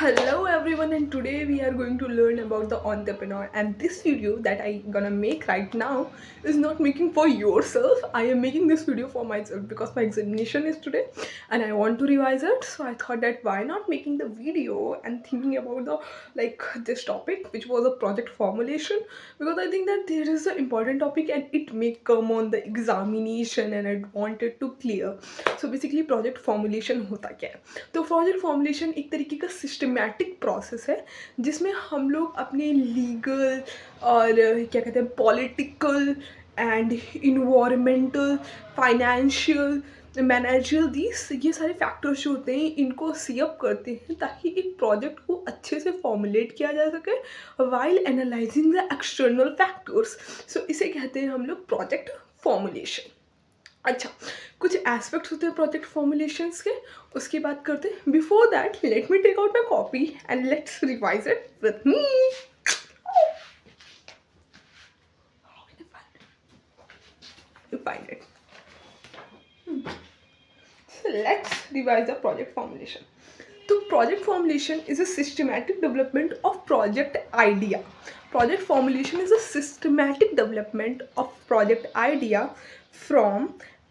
Hello everyone, and today we are going to learn about the entrepreneur. And this video that I gonna make right now is not making for yourself. I am making this video for myself because my examination is today and I want to revise it. So I thought that why not making the video and thinking about the this topic, which was a project formulation, because I think that there is an important topic and it may come on the examination and I wanted to clear. So basically project formulation होता क्या है? तो project formulation एक तरीके का systematic process है जिसमें हम लोग अपने लीगल और क्या कहते हैं political and environmental financial manager this ये सारे फैक्टर्स जो होते हैं इनको सी अप करते हैं ताकि एक प्रोजेक्ट को अच्छे से फॉर्मुलेट किया जा सके while analysing the external factors. So इसे कहते हैं हम लोग प्रोजेक्ट फॉर्मुलेशन. अच्छा, कुछ एस्पेक्ट्स होते हैं प्रोजेक्ट फॉर्मुलेशंस के, उसकी बात करते हैं. Before that let me take out my copy and let's revise it with me. Find it. So let's revise the project formulation. So project formulation is a systematic development of project idea. Project formulation is a systematic development of project idea from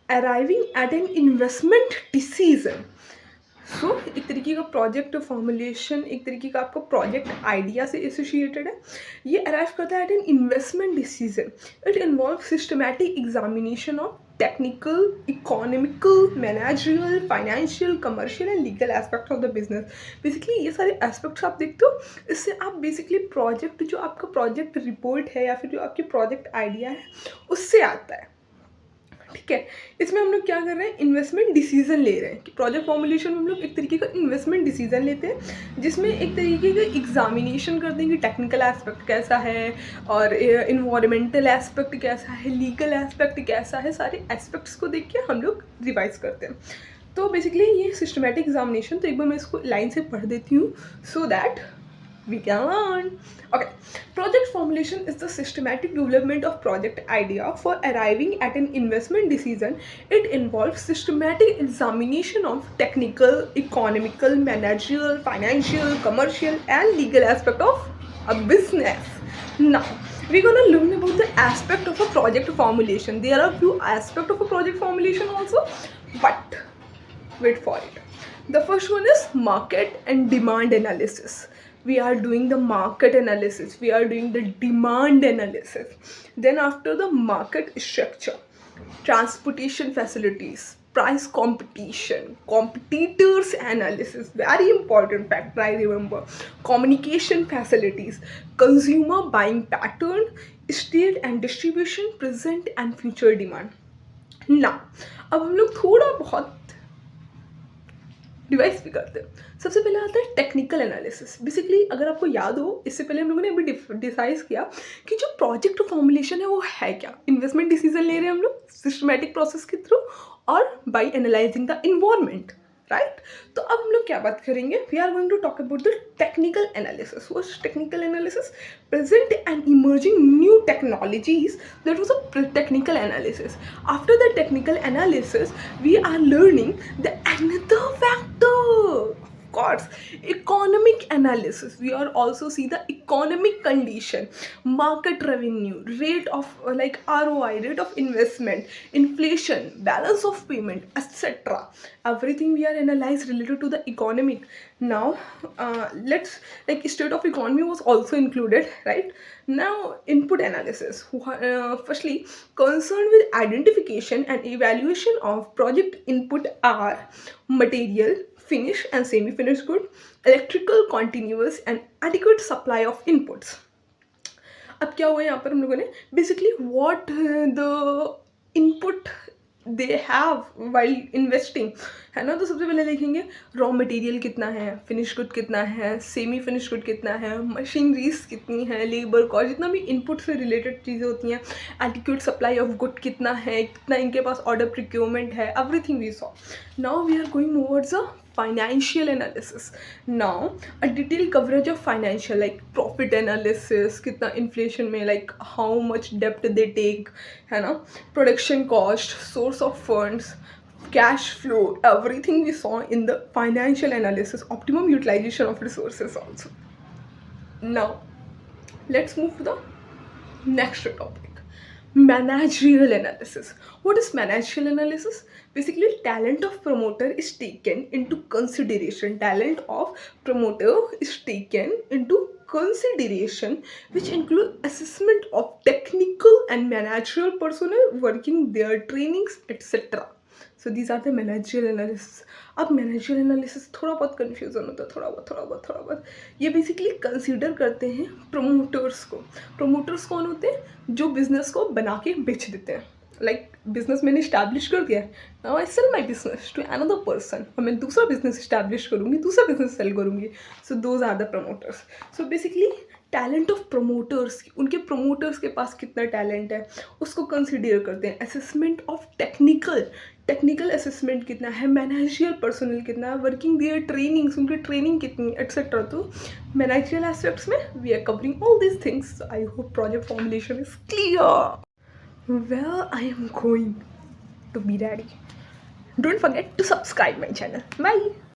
arriving at an investment decision. सो एक तरीके का project formulation एक तरीके का आपका project idea से associated है. ये अराइव करता है at an investment decision. It involve systematic examination of technical, economical, managerial, financial, commercial and legal aspect of the business. Basically ये सारे एस्पेक्ट्स आप देखते हो, इससे आप बेसिकली प्रोजेक्ट जो आपका प्रोजेक्ट रिपोर्ट है या फिर जो आपकी प्रोजेक्ट आइडिया है उससे आता है. ठीक है, इसमें हम लोग क्या कर रहे हैं, इन्वेस्टमेंट डिसीजन ले रहे हैं. कि प्रोजेक्ट फॉर्मुलेशन में हम लोग एक तरीके का इन्वेस्टमेंट डिसीजन लेते हैं जिसमें एक तरीके का एग्जामिनेशन करते हैं कि टेक्निकल एस्पेक्ट कैसा है और इन्वायरमेंटल एस्पेक्ट कैसा है, लीगल एस्पेक्ट कैसा है. सारे एस्पेक्ट्स को देख के हम लोग रिवाइज करते हैं. तो बेसिकली ये सिस्टमेटिक एग्जामिनेशन, तो एक बार मैं इसको लाइन से पढ़ देती हूँ so that we can learn. Okay, project formulation is the systematic development of project idea for arriving at an investment decision. It involves systematic examination of technical, economical, managerial, financial, commercial and legal aspect of a business. Now we're gonna learn about the aspect of a project formulation. There are few aspects of a project formulation also, but wait for it. The first one is market and demand analysis. We are doing the market analysis, we are doing the demand analysis. Then after the market structure, transportation facilities, price competition, competitors analysis, very important factor I remember, communication facilities, consumer buying pattern, state and distribution, present and future demand. Now अब हम लोग थोड़ा बहुत device भी करते हैं. सबसे पहले आता है टेक्निकल एनालिसिस. बेसिकली अगर आपको याद हो, इससे पहले हम लोगों ने अभी डिसाइड किया कि जो प्रोजेक्ट फॉर्मुलेशन है वो है क्या. इन्वेस्टमेंट डिसीजन ले रहे हैं हम लोग सिस्टमैटिक प्रोसेस के थ्रू और by analysing the environment, right. तो अब हम लोग क्या बात करेंगे, we are going to talk about the technical analysis. What technical analysis? Present and emerging new technologies, that was a technical analysis. After the technical analysis we are learning the another factor, of course, economic analysis. We are also see the economic condition, market revenue, rate of ROI, rate of investment, inflation, balance of payment, etc. Everything we are analyze related to the economic. Now let's state of economy was also included, right. Now input analysis, firstly concerned with identification and evaluation of project input are material, finished and semi-finished good, electrical, continuous and adequate supply of inputs. अब क्या हुआ यहाँ पर हम लोगों ने basically what the input they have while investing, है ना. तो सबसे पहले देखेंगे रॉ मटेरियल कितना है, फिनिश गुड कितना है, सेमी फिनिश गुड कितना है, मशीनरीज कितनी है, लेबर कॉस्ट, जितना भी इनपुट से रिलेटेड चीज़ें होती हैं, एडिक्वेट सप्लाई ऑफ गुड कितना है, कितना इनके पास ऑर्डर प्रिक्योरमेंट है, everything we saw. Now we are going towards a financial analysis. Now a detailed coverage of financial like profit analysis, कितना inflation में like how much debt they take, है ना, production cost, source of funds, cash flow, everything we saw in the financial analysis, optimum utilization of resources also. Now, let's move to the next topic, managerial analysis. What is managerial analysis? Basically, talent of promoter is taken into consideration. Talent of promoter is taken into consideration, which include assessment of technical and managerial personnel working their trainings, etc. So these are the managerial analysis. अब managerial analysis थोड़ा बहुत confusion होता है, थोड़ा बहुत. ये basically consider करते हैं प्रमोटर्स को. प्रमोटर्स कौन होते हैं? जो बिजनेस को बना के बेच देते हैं. लाइक बिजनेस मैंने इस्टेब्लिश कर दिया है, now I sell my business to another person, और मैं दूसरा बिजनेस इस्टेब्लिश करूँगी, दूसरा बिजनेस सेल करूँगी. So those are the promoters. So basically talent of promoters, उनके प्रमोटर्स के पास कितना टैलेंट है उसको कंसिडर करते हैं. असेसमेंट ऑफ टेक्निकल असेसमेंट कितना है, मैनेजरियल पर्सनल कितना है, वर्किंग दियर ट्रेनिंग्स, उनकी ट्रेनिंग कितनी, एट्सेट्रा. तो मैनेजरियल एस्पेक्ट्स में we are covering all these things. I hope project formulation is clear. Well, I am going to be ready. Don't forget to subscribe my channel. Bye.